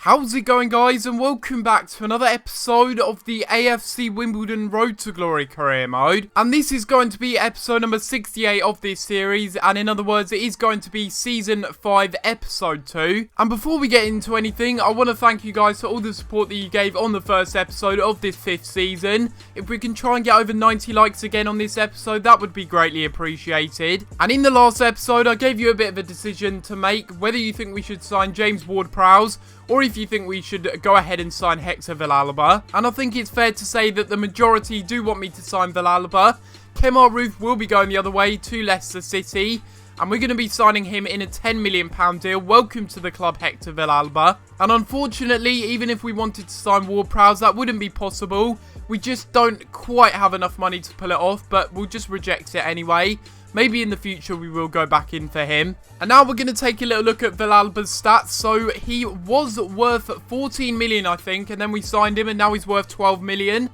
How's it going, guys, and welcome back to another episode of the AFC Wimbledon Road to Glory Career Mode. And this is going to be episode number 68 of this series, and in other words, it is going to be Season 5, Episode 2. And before we get into anything, I want to thank you guys for all the support that you gave on the first episode of this 5th season. If we can try and get over 90 likes again on this episode, that would be greatly appreciated. And in the last episode, I gave you a bit of a decision to make, whether you think we should sign James Ward-Prowse, or if you think we should go ahead and sign Hector Villalba. And I think it's fair to say that the majority do want me to sign Villalba. Kemar Roof will be going the other way to Leicester City, and we're going to be signing him in a £10 million deal. Welcome to the club, Hector Villalba. And unfortunately, even if we wanted to sign Ward-Prowse, that wouldn't be possible. We just don't quite have enough money to pull it off, but we'll just reject it anyway. Maybe in the future we will go back in for him. And now we're going to take a little look at Villalba's stats. So he was worth 14 million, I think, and then we signed him and now he's worth 12 million.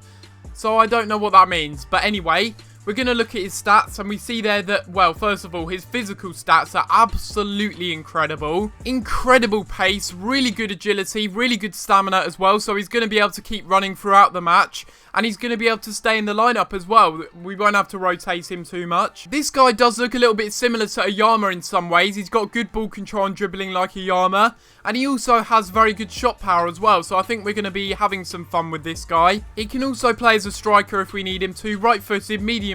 So I don't know what that means. But anyway, we're going to look at his stats, and we see there that, well, first of all, his physical stats are absolutely incredible. Incredible pace, really good agility, really good stamina as well. So he's going to be able to keep running throughout the match, and he's going to be able to stay in the lineup as well. We won't have to rotate him too much. This guy does look a little bit similar to Ayama in some ways. He's got good ball control and dribbling like Ayama, and he also has very good shot power as well. So I think we're going to be having some fun with this guy. He can also play as a striker if we need him to. Right-footed, medium,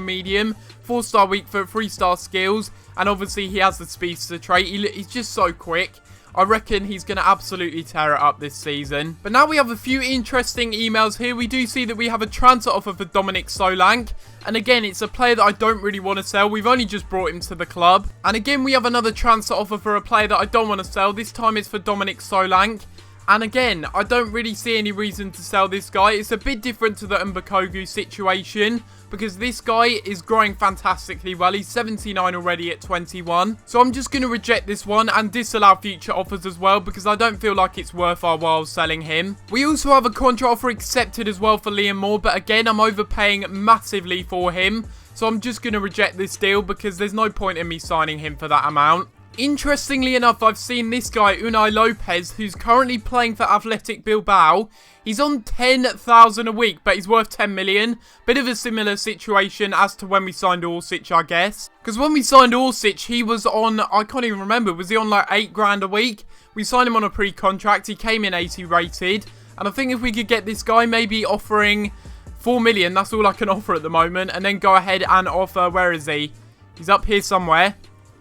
4-star weak foot, 3-star skills, and obviously he has the speedster trait. He's just so quick. I reckon he's going to absolutely tear it up this season. But now we have a few interesting emails here. We do see that we have a transfer offer for Dominic Solanke. And again, it's a player that I don't really want to sell. We've only just brought him to the club. And again, we have another transfer offer for a player that I don't want to sell. This time it's for Dominic Solanke. And again, I don't really see any reason to sell this guy. It's a bit different to the Mbakogu situation, because this guy is growing fantastically well. He's 79 already at 21. So I'm just going to reject this one and disallow future offers as well, because I don't feel like it's worth our while selling him. We also have a contract offer accepted as well for Liam Moore, but again, I'm overpaying massively for him. So I'm just going to reject this deal, because there's no point in me signing him for that amount. Interestingly enough, I've seen this guy, Unai Lopez, who's currently playing for Athletic Bilbao. He's on 10,000 a week, but he's worth 10 million. Bit of a similar situation as to when we signed Orsic, I guess. Because when we signed Orsic, he was on, I can't even remember, was he on like 8 grand a week? We signed him on a pre-contract. He came in 80 rated. And I think if we could get this guy maybe offering 4 million, that's all I can offer at the moment. And then go ahead and offer, where is he? He's up here somewhere.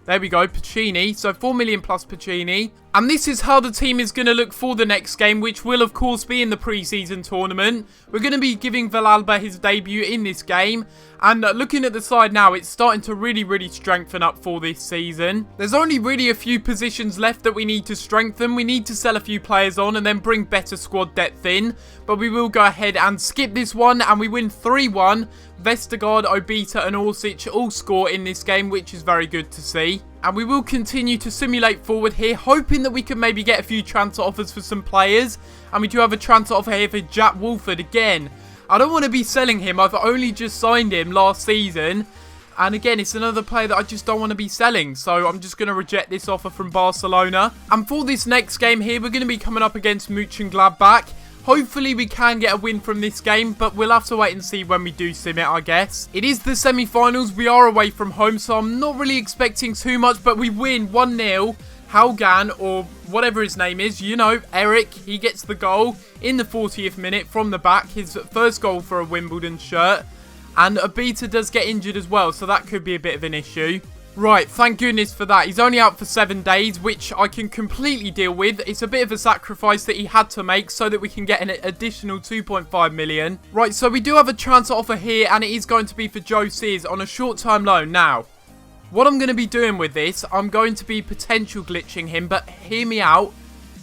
There we go, Pacini. So 4 million plus Pacini. And this is how the team is going to look for the next game, which will, of course, be in the pre-season tournament. We're going to be giving Villalba his debut in this game. And looking at the side now, it's starting to really strengthen up for this season. There's only really a few positions left that we need to strengthen. We need to sell a few players on and then bring better squad depth in. But we will go ahead and skip this one, and we win 3-1. Vestergaard, Obita and Orsic all score in this game, which is very good to see. And we will continue to simulate forward here, hoping that we can maybe get a few transfer offers for some players. And we do have a transfer offer here for Jack Wolford again. I don't want to be selling him. I've only just signed him last season. And again, it's another player that I just don't want to be selling. So I'm just going to reject this offer from Barcelona. And for this next game here, we're going to be coming up against Mönchengladbach. Hopefully we can get a win from this game, but we'll have to wait and see when we do sim it, I guess. It is the semi-finals. We are away from home, so I'm not really expecting too much, but we win 1-0. Haugan, or whatever his name is, you know, Eric, he gets the goal in the 40th minute from the back. His first goal for a Wimbledon shirt. And Obita does get injured as well, so that could be a bit of an issue. Right, thank goodness for that. He's only out for 7 days, which I can completely deal with. It's a bit of a sacrifice that he had to make so that we can get an additional 2.5 million. Right, so we do have a transfer offer here, and it is going to be for Joe Sears on a short-term loan. Now, what I'm going to be doing with this, I'm going to be potential glitching him, but hear me out.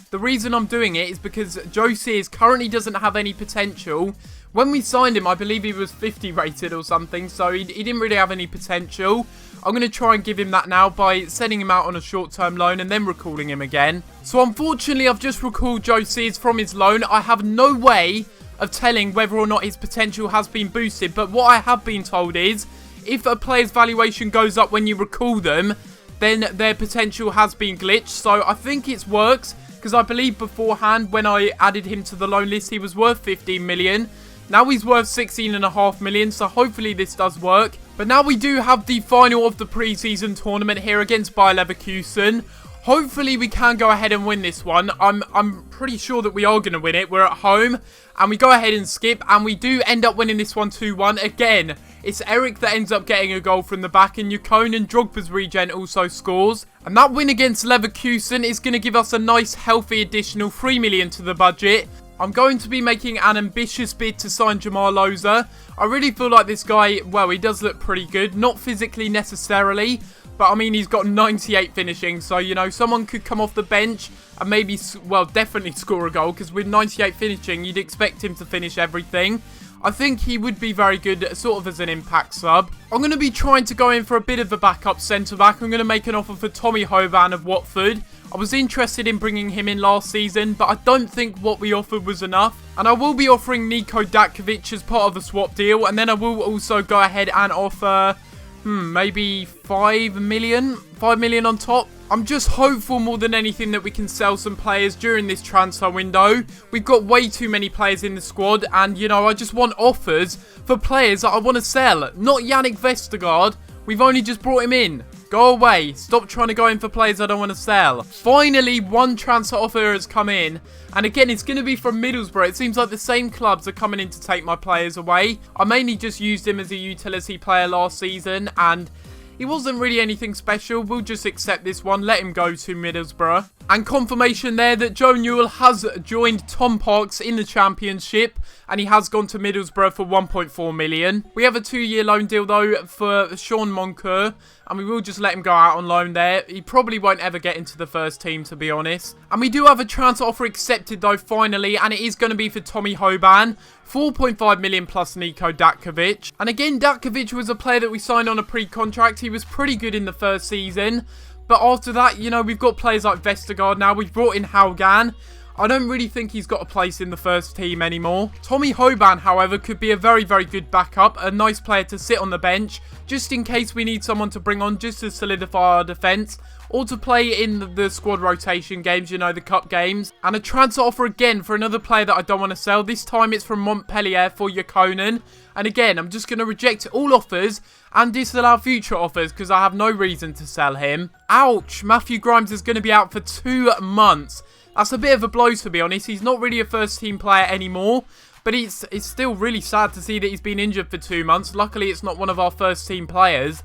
The reason I'm doing it is because Joe Sears currently doesn't have any potential. When we signed him, I believe he was 50 rated or something, so he didn't really have any potential. I'm going to try and give him that now by sending him out on a short-term loan and then recalling him again. So unfortunately, I've just recalled Joe Sears from his loan. I have no way of telling whether or not his potential has been boosted, but what I have been told is if a player's valuation goes up when you recall them, then their potential has been glitched. So I think it works. because I believe beforehand when I added him to the loan list, he was worth 15 million. Now he's worth 16.5 million, so hopefully this does work. But now we do have the final of the pre-season tournament here against Bayer Leverkusen. Hopefully we can go ahead and win this one. I'm pretty sure that we are going to win it. We're at home and we go ahead and skip and we do end up winning this one 2-1. Again, it's Eric that ends up getting a goal from the back and Yukon and Drogba's regen also scores. And that win against Leverkusen is going to give us a nice healthy additional 3 million to the budget. I'm going to be making an ambitious bid to sign Jamal Loza. I really feel like this guy, well, he does look pretty good. Not physically necessarily, but I mean, he's got 98 finishing. So, you know, someone could come off the bench and maybe, well, definitely score a goal. Because with 98 finishing, you'd expect him to finish everything. I think he would be very good, sort of as an impact sub. I'm going to be trying to go in for a bit of a backup centre-back. I'm going to make an offer for Tommy Hoban of Watford. I was interested in bringing him in last season, but I don't think what we offered was enough. And I will be offering Niko Datkovic as part of the swap deal. And then I will also go ahead and offer, maybe 5 million? 5 million on top. I'm just hopeful more than anything that we can sell some players during this transfer window. We've got way too many players in the squad. And, you know, I just want offers for players that I want to sell. Not Yannick Vestergaard. We've only just brought him in. Go away. Stop trying to go in for players I don't want to sell. Finally, one transfer offer has come in. And again, it's going to be from Middlesbrough. It seems like the same clubs are coming in to take my players away. I mainly just used him as a utility player last season. And he wasn't really anything special. We'll just accept this one. Let him go to Middlesbrough. And confirmation there that Joe Newell has joined Tom Parks in the Championship. And he has gone to Middlesbrough for 1.4 million. We have a 2-year loan deal though for Sean Moncur. And we will just let him go out on loan there. He probably won't ever get into the first team, to be honest. And we do have a transfer offer accepted though finally. And it is going to be for Tommy Hoban. 4.5 million plus Niko Datkovic. And again, Datkovic was a player that we signed on a pre-contract. He was pretty good in the first season. But after that, you know, we've got players like Vestergaard now. We've brought in Haugan. I don't really think he's got a place in the first team anymore. Tommy Hoban, however, could be a very, very good backup. A nice player to sit on the bench, just in case we need someone to bring on just to solidify our defence. Or to play in the squad rotation games, you know, the cup games. And a transfer offer again for another player that I don't want to sell. This time it's from Montpellier for Yakonen. And again, I'm just going to reject all offers and disallow future offers because I have no reason to sell him. Ouch, Matthew Grimes is going to be out for 2 months. That's a bit of a blow, to be honest. He's not really a first-team player anymore. But it's still really sad to see that he's been injured for 2 months. Luckily, it's not one of our first-team players.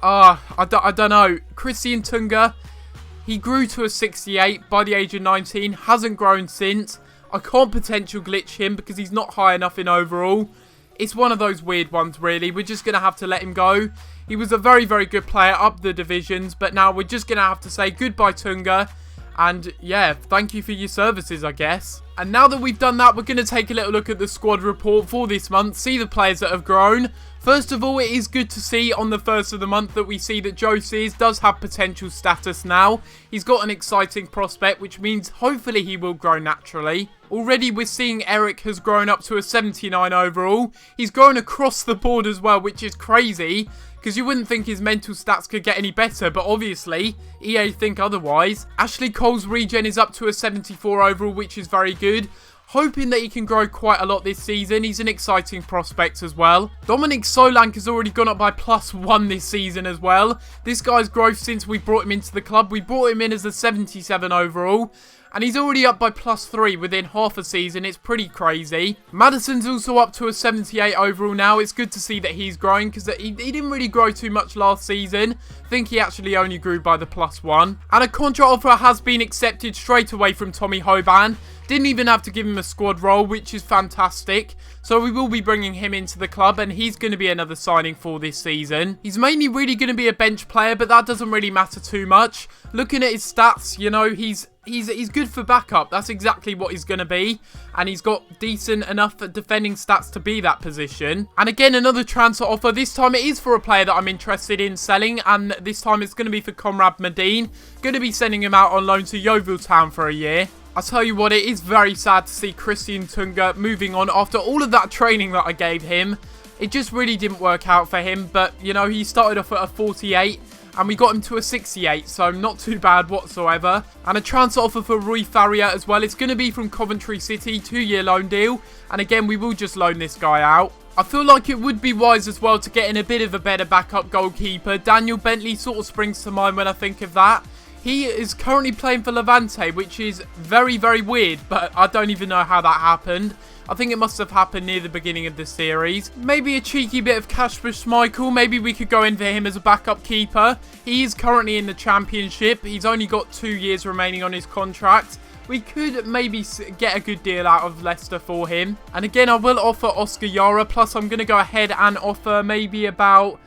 I don't know. Christian Tunga, he grew to a 68 by the age of 19. Hasn't grown since. I can't potential glitch him because he's not high enough in overall. It's one of those weird ones, really. We're just going to have to let him go. He was a very, very good player up the divisions. But now we're just going to have to say goodbye, Tunga. And yeah, thank you for your services, I guess. And now that we've done that, we're going to take a little look at the squad report for this month. See the players that have grown. First of all, it is good to see on the first of the month that we see that Joe Sears does have potential status now. He's got an exciting prospect, which means hopefully he will grow naturally. Already we're seeing Eric has grown up to a 79 overall. He's grown across the board as well, which is crazy. Because you wouldn't think his mental stats could get any better, but obviously, EA think otherwise. Ashley Cole's regen is up to a 74 overall, which is very good. Hoping that he can grow quite a lot this season. He's an exciting prospect as well. Dominic Solanke has already gone up by +1 this season as well. This guy's growth since we brought him into the club. We brought him in as a 77 overall. And he's already up by +3 within half a season. It's pretty crazy. Madison's also up to a 78 overall now. It's good to see that he's growing because he didn't really grow too much last season. I think he actually only grew by the +1. And a contract offer has been accepted straight away from Tommy Hoban. Didn't even have to give him a squad role, which is fantastic. So we will be bringing him into the club and he's going to be another signing for this season. He's mainly really going to be a bench player, but that doesn't really matter too much. Looking at his stats, you know, he's good for backup. That's exactly what he's going to be. And he's got decent enough defending stats to be that position. And again, another transfer offer. This time it is for a player that I'm interested in selling. And this time it's going to be for Conrad Medine. Going to be sending him out on loan to Yeovil Town for a year. I'll tell you what, it is very sad to see Christian Tunga moving on after all of that training that I gave him. It just really didn't work out for him. But, you know, he started off at a 48. and we got him to a 68, so not too bad whatsoever. And a transfer offer for Rui Faria as well. It's going to be from Coventry City, 2-year loan deal, and again, we will just loan this guy out. I feel like it would be wise as well to get in a bit of a better backup goalkeeper. Daniel Bentley sort of springs to mind when I think of that. He is currently playing for Levante, which is very, very weird, but I don't even know how that happened. I think it must have happened near the beginning of the series. Maybe a cheeky bit of cash for Schmeichel. Maybe we could go in for him as a backup keeper. He is currently in the Championship. He's only got 2 years remaining on his contract. We could maybe get a good deal out of Leicester for him. And again, I will offer Oscar Yara. Plus, I'm going to go ahead and offer maybe about,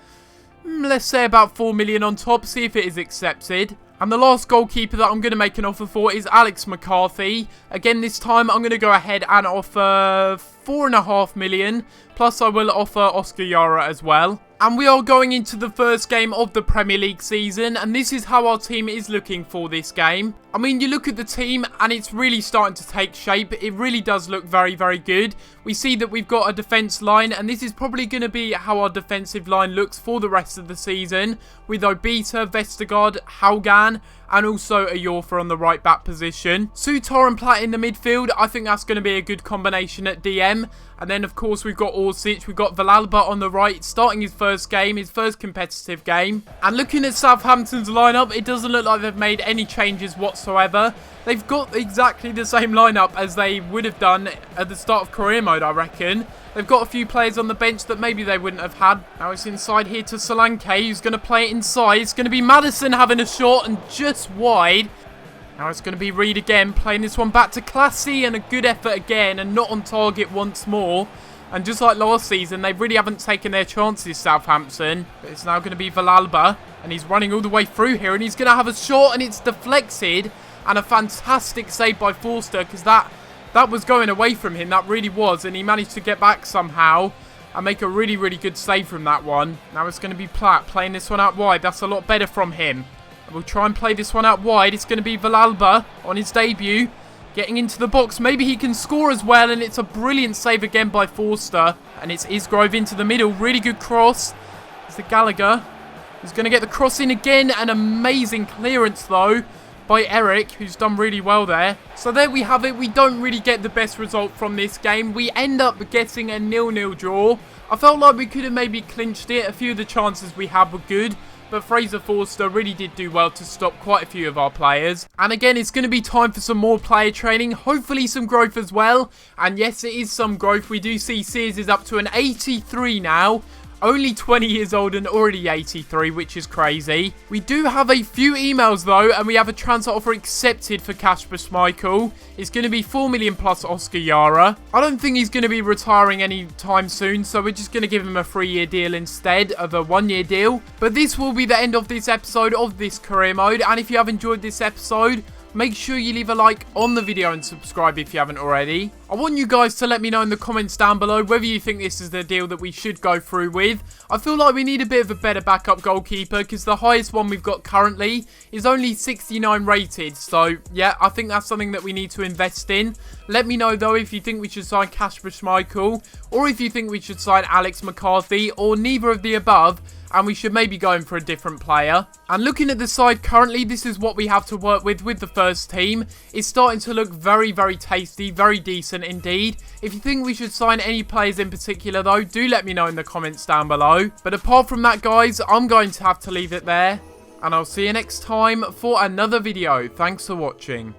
let's say about 4 million on top. See if it is accepted. And the last goalkeeper that I'm going to make an offer for is Alex McCarthy. Again, this time I'm going to go ahead and offer 4.5 million. Plus, I will offer Oscar Yara as well. And we are going into the first game of the Premier League season. And this is how our team is looking for this game. I mean, you look at the team and it's really starting to take shape. It really does look very, very good. We see that we've got a defence line. And this is probably going to be how our defensive line looks for the rest of the season. With Obita, Vestergaard, Haugan, and also a Yorfa on the right back position. Sutar and Platt in the midfield. I think that's going to be a good combination at DM. And then, of course, we've got Orsic. We've got Villalba on the right, starting his first game, his first competitive game. And looking at Southampton's lineup, it doesn't look like they've made any changes whatsoever. They've got exactly the same lineup as they would have done at the start of career mode, I reckon. They've got a few players on the bench that maybe they wouldn't have had. Now it's inside here to Solanke, who's going to play it inside. It's going to be Maddison having a shot and just wide. Now it's going to be Reed again, playing this one back to Classy, and a good effort again, and not on target once more. And just like last season, they really haven't taken their chances, Southampton. But it's now going to be Villalba, and he's running all the way through here, and he's going to have a shot, and it's deflected. And a fantastic save by Forster, because that was going away from him, that really was. And he managed to get back somehow and make a really, really good save from that one. Now it's going to be Platt playing this one out wide. That's a lot better from him. We'll try and play this one out wide. It's going to be Villalba on his debut. Getting into the box. Maybe he can score as well. And it's a brilliant save again by Forster. And it's Isgrove into the middle. Really good cross. It's the Gallagher. He's going to get the cross in again. An amazing clearance though by Eric, who's done really well there. So there we have it. We don't really get the best result from this game. We end up getting a 0-0 draw. I felt like we could have maybe clinched it. A few of the chances we had were good. But Fraser Forster really did do well to stop quite a few of our players. And again, it's going to be time for some more player training. Hopefully some growth as well. And yes, it is some growth. We do see Sears is up to an 83 now. Only 20 years old and already 83, which is crazy. We do have a few emails though, and we have a transfer offer accepted for Kasper Schmeichel. It's going to be 4 million plus Oscar Yara. I don't think he's going to be retiring anytime soon, so we're just going to give him a 3-year deal instead of a 1-year deal. But this will be the end of this episode of this career mode, and if you have enjoyed this episode, make sure you leave a like on the video and subscribe if you haven't already. I want you guys to let me know in the comments down below whether you think this is the deal that we should go through with. I feel like we need a bit of a better backup goalkeeper because the highest one we've got currently is only 69 rated. So yeah, I think that's something that we need to invest in. Let me know though if you think we should sign Kasper Schmeichel or if you think we should sign Alex McCarthy or neither of the above. And we should maybe go in for a different player. And looking at the side currently, this is what we have to work with the first team. It's starting to look very, very tasty, very decent indeed. If you think we should sign any players in particular though, do let me know in the comments down below. But apart from that guys, I'm going to have to leave it there. And I'll see you next time for another video. Thanks for watching.